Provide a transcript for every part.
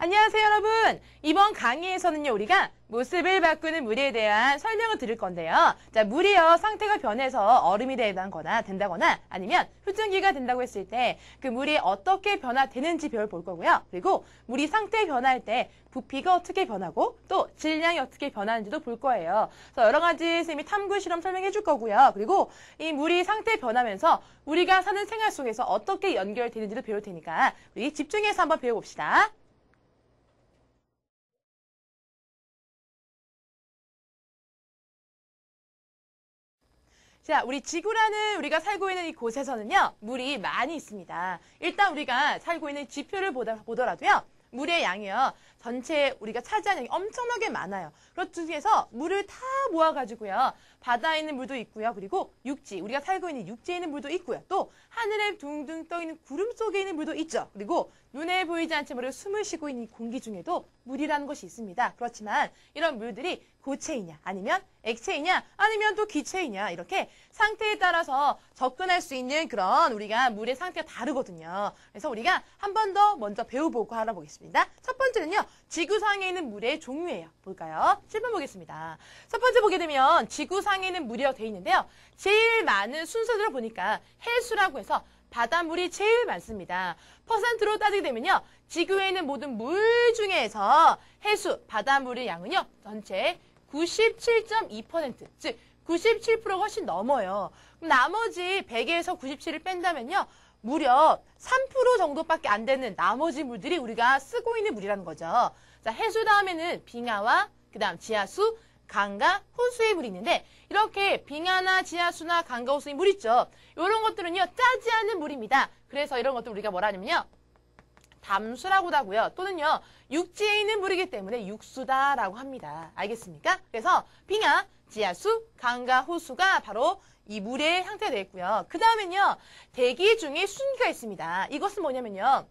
안녕하세요, 여러분. 이번 강의에서는요, 우리가 모습을 바꾸는 물에 대한 설명을 드릴 건데요. 자, 물이요, 상태가 변해서 얼음이 된다거나 아니면 수증기가 된다고 했을 때 그 물이 어떻게 변화되는지 볼 거고요. 그리고 물이 상태 변화할 때 부피가 어떻게 변하고 또 질량이 어떻게 변하는지도 볼 거예요. 그래서 여러 가지 선생님이 탐구 실험 설명해 줄 거고요. 그리고 이 물이 상태 변하면서 우리가 사는 생활 속에서 어떻게 연결되는지도 배울 테니까 우리 집중해서 한번 배워봅시다. 자, 우리 지구라는 우리가 살고 있는 이곳에서는요, 물이 많이 있습니다. 일단 우리가 살고 있는 지표를 보더라도요, 물의 양이요, 전체 우리가 차지하는 양이 엄청나게 많아요. 그것 중에서 물을 다 모아가지고요, 바다에 있는 물도 있고요, 그리고 육지, 우리가 살고 있는 육지에 있는 물도 있고요, 또 하늘에 둥둥 떠 있는 구름 속에 있는 물도 있죠. 그리고 눈에 보이지 않지만 우리가 숨을 쉬고 있는 공기 중에도 물이라는 것이 있습니다. 그렇지만 이런 물들이 고체이냐 아니면 액체이냐 아니면 또 기체이냐 이렇게 상태에 따라서 접근할 수 있는 그런 우리가 물의 상태가 다르거든요. 그래서 우리가 한 번 더 먼저 배워보고 알아보겠습니다. 첫 번째는요. 지구상에 있는 물의 종류예요. 볼까요? 7번 보겠습니다. 첫 번째 보게 되면 지구상에 있는 물이라고 되어 있는데요. 제일 많은 순서대로 보니까 해수라고 해서 바닷물이 제일 많습니다. 퍼센트로 따지게 되면요. 지구에 있는 모든 물 중에서 해수, 바닷물의 양은요. 전체 97.2%, 즉 97%가 훨씬 넘어요. 그럼 나머지 100에서 97을 뺀다면요. 무려 3% 정도밖에 안 되는 나머지 물들이 우리가 쓰고 있는 물이라는 거죠. 자, 해수 다음에는 빙하와 그다음 지하수, 강과 호수의 물이 있는데 이렇게 빙하나 지하수나 강과 호수의 물 있죠. 이런 것들은요. 짜지 않은 물입니다. 그래서 이런 것들 우리가 뭐라 하냐면요. 담수라고도 하고요. 또는요. 육지에 있는 물이기 때문에 육수다라고 합니다. 알겠습니까? 그래서 빙하, 지하수, 강과 호수가 바로 이 물의 형태가 되어 있고요. 그 다음엔요. 대기 중에 수증기가 있습니다. 이것은 뭐냐면요.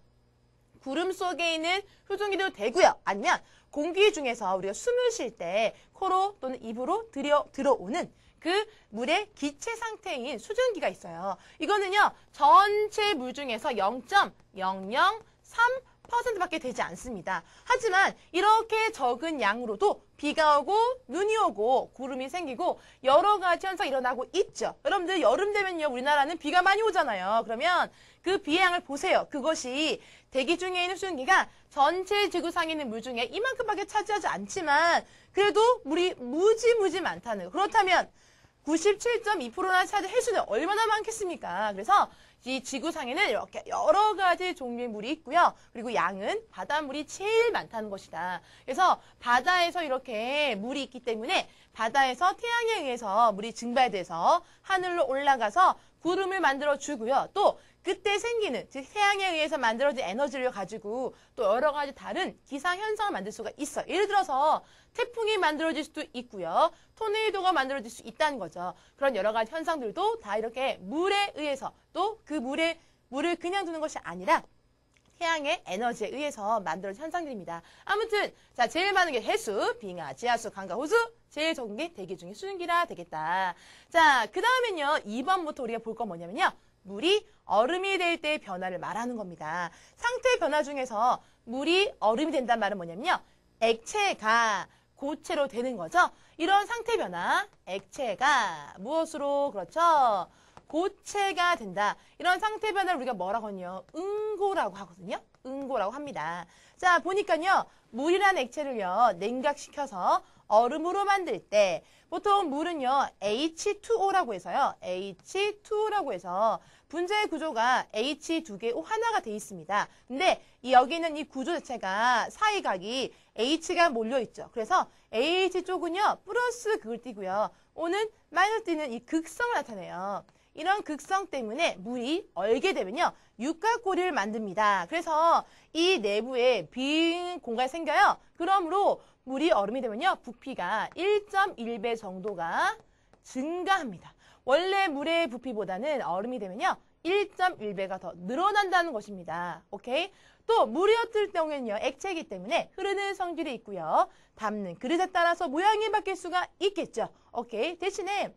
구름 속에 있는 수증기도 되고요. 아니면 공기 중에서 우리가 숨을 쉴 때 코로 또는 입으로 들어오는 그 물의 기체 상태인 수증기가 있어요. 이거는요. 전체 물 중에서 0.003%밖에 되지 않습니다. 하지만 이렇게 적은 양으로도 비가 오고 눈이 오고 구름이 생기고 여러 가지 현상이 일어나고 있죠. 여러분들 여름 되면요. 우리나라는 비가 많이 오잖아요. 그러면 그 비의 양을 보세요. 그것이 대기 중에 있는 수증기가 전체 지구상에 있는 물 중에 이만큼밖에 차지하지 않지만 그래도 물이 무지 많다는 거. 그렇다면 97.2%나 차지 해수는 얼마나 많겠습니까? 그래서 이 지구상에는 이렇게 여러 가지 종류의 물이 있고요. 그리고 양은 바닷물이 제일 많다는 것이다. 그래서 바다에서 이렇게 물이 있기 때문에 바다에서 태양에 의해서 물이 증발돼서 하늘로 올라가서 구름을 만들어주고요. 또 그때 생기는, 즉 태양에 의해서 만들어진 에너지를 가지고 또 여러 가지 다른 기상현상을 만들 수가 있어요. 예를 들어서 태풍이 만들어질 수도 있고요. 토네이도가 만들어질 수 있다는 거죠. 그런 여러 가지 현상들도 다 이렇게 물에 의해서 또 그 물을 그냥 두는 것이 아니라 태양의 에너지에 의해서 만들어진 현상들입니다. 아무튼 자 제일 많은 게 해수, 빙하, 지하수, 강과 호수, 제일 적은 게 대기 중에 수증기라 되겠다. 자, 그 다음엔요. 2번부터 우리가 볼 건 뭐냐면요. 물이 얼음이 될 때의 변화를 말하는 겁니다. 상태 변화 중에서 물이 얼음이 된다는 말은 뭐냐면요. 액체가 고체로 되는 거죠. 이런 상태 변화, 액체가 무엇으로 그렇죠? 고체가 된다. 이런 상태 변화를 우리가 뭐라고 하냐? 응고라고 하거든요. 응고라고 합니다. 자, 보니까요. 물이라는 액체를요. 냉각시켜서 얼음으로 만들 때 보통 물은요. H2O라고 해서요. H2O라고 해서 분자의 구조가 H 두 개, O 하나가 돼 있습니다. 근데 여기는 이 구조 자체가 사이각이 H가 몰려있죠. 그래서 H 쪽은요. 플러스 극을 띠고요. O는 마이너스 띠는 이 극성을 나타내요. 이런 극성 때문에 물이 얼게 되면요. 육각고리를 만듭니다. 그래서 이 내부에 빈 공간이 생겨요. 그러므로 물이 얼음이 되면요. 부피가 1.1배 정도가 증가합니다. 원래 물의 부피보다는 얼음이 되면요. 1.1배가 더 늘어난다는 것입니다. 오케이? 또 물이었을 경우에는요. 액체이기 때문에 흐르는 성질이 있고요. 담는 그릇에 따라서 모양이 바뀔 수가 있겠죠. 오케이? 대신에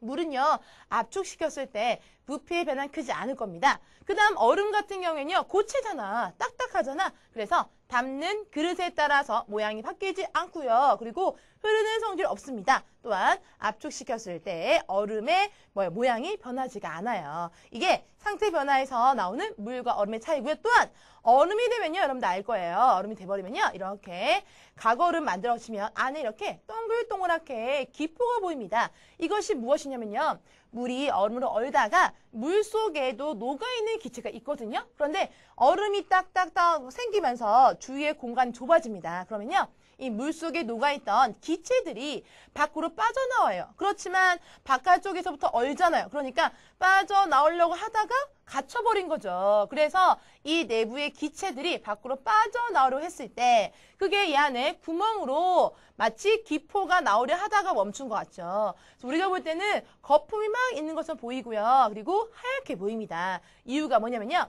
물은요. 압축시켰을 때 부피의 변화는 크지 않을 겁니다. 그 다음 얼음 같은 경우에는요. 고체잖아. 딱딱하잖아. 그래서 담는 그릇에 따라서 모양이 바뀌지 않고요. 그리고 흐르는 성질 없습니다. 또한 압축시켰을 때 얼음의 모양이 변하지가 않아요. 이게 상태 변화에서 나오는 물과 얼음의 차이고요. 또한 얼음이 되면요. 여러분들 알 거예요. 얼음이 돼버리면요. 이렇게 가거름 만들어지면 안에 이렇게 동글동글하게 기포가 보입니다. 이것이 무엇이냐면요. 물이 얼음으로 얼다가 물 속에도 녹아있는 기체가 있거든요. 그런데 얼음이 딱딱딱 생기면서 주위의 공간이 좁아집니다. 그러면요. 이 물 속에 녹아있던 기체들이 밖으로 빠져나와요. 그렇지만 바깥쪽에서부터 얼잖아요. 그러니까 빠져나오려고 하다가 갇혀버린 거죠. 그래서 이 내부의 기체들이 밖으로 빠져나오려고 했을 때 그게 이 안에 구멍으로 마치 기포가 나오려 하다가 멈춘 것 같죠. 그래서 우리가 볼 때는 거품이 막 있는 것처럼 보이고요. 그리고 하얗게 보입니다. 이유가 뭐냐면요.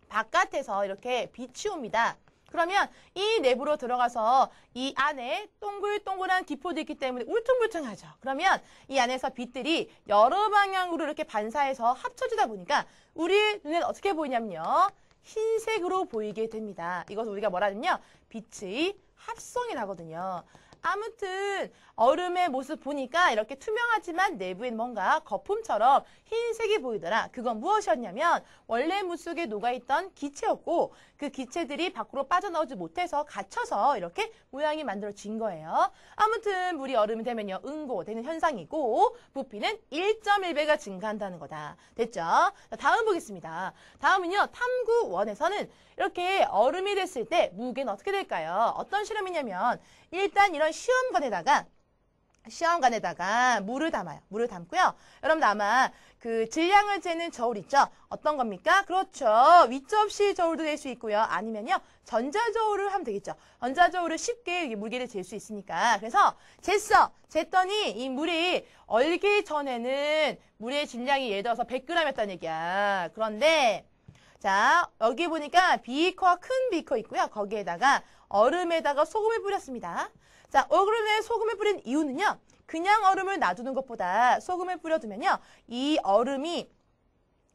바깥에서 이렇게 빛이 옵니다. 그러면 이 내부로 들어가서 이 안에 동글동글한 기포도 있기 때문에 울퉁불퉁하죠. 그러면 이 안에서 빛들이 여러 방향으로 이렇게 반사해서 합쳐지다 보니까 우리 눈에는 어떻게 보이냐면요. 흰색으로 보이게 됩니다. 이것을 우리가 뭐라면요. 빛의 합성이라거든요. 아무튼 얼음의 모습 보니까 이렇게 투명하지만 내부엔 뭔가 거품처럼 흰색이 보이더라. 그건 무엇이었냐면 원래 물속에 녹아있던 기체였고 그 기체들이 밖으로 빠져나오지 못해서 갇혀서 이렇게 모양이 만들어진 거예요. 아무튼 물이 얼음이 되면요. 응고되는 현상이고 부피는 1.1배가 증가한다는 거다. 됐죠? 자, 다음 보겠습니다. 다음은요. 탐구 1에서는 이렇게 얼음이 됐을 때 무게는 어떻게 될까요? 어떤 실험이냐면 일단 이런 시험관에다가 물을 담아요. 물을 담고요. 여러분들 아마 그 질량을 재는 저울 있죠? 어떤 겁니까? 그렇죠. 위접시 저울도 될 수 있고요. 아니면요. 전자저울을 하면 되겠죠. 전자저울을 쉽게 무게를 잴 수 있으니까. 그래서 쟀더니 이 물이 얼기 전에는 물의 질량이 예를 들어서 100g이었다는 얘기야. 그런데 자, 여기 보니까 비커와 큰 비커 있고요. 거기에다가 얼음에다가 소금을 뿌렸습니다. 자, 얼음에 소금을 뿌린 이유는요. 그냥 얼음을 놔두는 것보다 소금을 뿌려두면요. 이 얼음이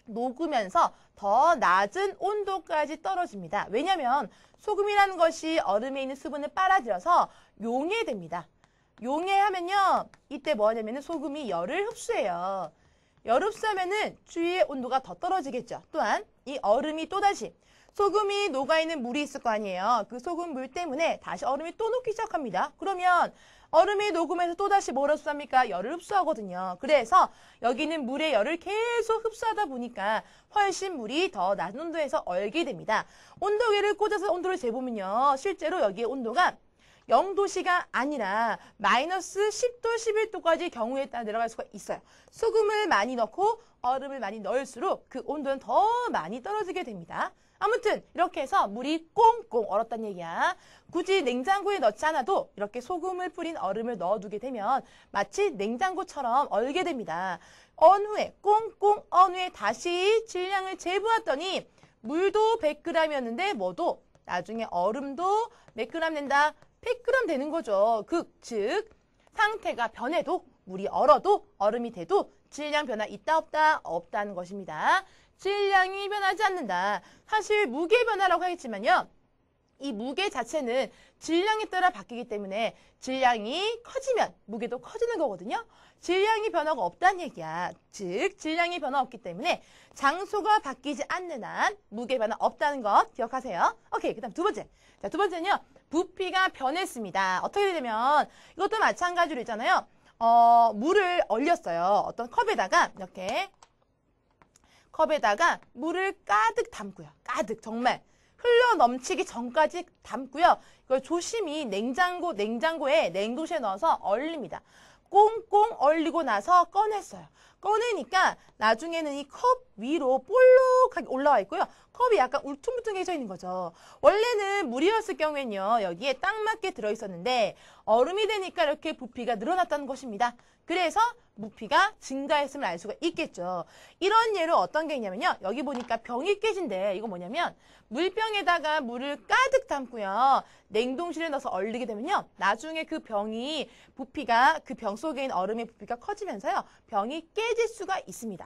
녹으면서 더 낮은 온도까지 떨어집니다. 왜냐하면 소금이라는 것이 얼음에 있는 수분을 빨아들여서 용해됩니다. 용해하면요. 이때 뭐 하냐면은 소금이 열을 흡수해요. 열 흡수하면은 주위의 온도가 더 떨어지겠죠. 또한 이 얼음이 또다시 소금이 녹아있는 물이 있을 거 아니에요. 그 소금 물 때문에 다시 얼음이 또 녹기 시작합니다. 그러면 얼음이 녹으면서 또다시 뭘 흡수합니까? 열을 흡수하거든요. 그래서 여기 있는 물의 열을 계속 흡수하다 보니까 훨씬 물이 더 낮은 온도에서 얼게 됩니다. 온도계를 꽂아서 온도를 재보면요. 실제로 여기의 온도가 0도씨가 아니라 마이너스 10도, 11도까지 경우에 따라 내려갈 수가 있어요. 소금을 많이 넣고 얼음을 많이 넣을수록 그 온도는 더 많이 떨어지게 됩니다. 아무튼 이렇게 해서 물이 꽁꽁 얼었다는 얘기야. 굳이 냉장고에 넣지 않아도 이렇게 소금을 뿌린 얼음을 넣어두게 되면 마치 냉장고처럼 얼게 됩니다. 언 후에 꽁꽁 언 후에 다시 질량을 재보았더니 물도 100g이었는데 뭐도 나중에 얼음도 몇 g 된다? 100g 되는 거죠. 즉 상태가 변해도 물이 얼어도 얼음이 돼도 질량 변화 있다 없다? 없다는 것입니다. 질량이 변하지 않는다. 사실 무게 변화라고 하겠지만요. 이 무게 자체는 질량에 따라 바뀌기 때문에 질량이 커지면 무게도 커지는 거거든요. 질량이 변화가 없다는 얘기야. 즉 질량이 변화 없기 때문에 장소가 바뀌지 않는 한 무게 변화 없다는 것 기억하세요. 오케이. 그 다음 두 번째. 자, 두 번째는요. 부피가 변했습니다. 어떻게 되냐면 이것도 마찬가지로 있잖아요. 물을 얼렸어요. 어떤 컵에다가 이렇게 컵에다가 물을 가득 담고요. 가득 정말 흘러 넘치기 전까지 담고요. 이걸 조심히 냉장고에 냉동실에 넣어서 얼립니다. 꽁꽁 얼리고 나서 꺼냈어요. 꺼내니까 나중에는 이 컵 위로 볼록하게 올라와 있고요. 컵이 약간 울퉁불퉁해져 있는 거죠. 원래는 물이었을 경우에는요. 여기에 딱 맞게 들어있었는데 얼음이 되니까 이렇게 부피가 늘어났다는 것입니다. 그래서 부피가 증가했음을 알 수가 있겠죠. 이런 예로 어떤 게 있냐면요. 여기 보니까 병이 깨진데 이거 뭐냐면 물병에다가 물을 가득 담고요. 냉동실에 넣어서 얼리게 되면요. 나중에 그 병이 부피가 그 병 속에 있는 얼음의 부피가 커지면서요. 병이 깨질 수가 있습니다.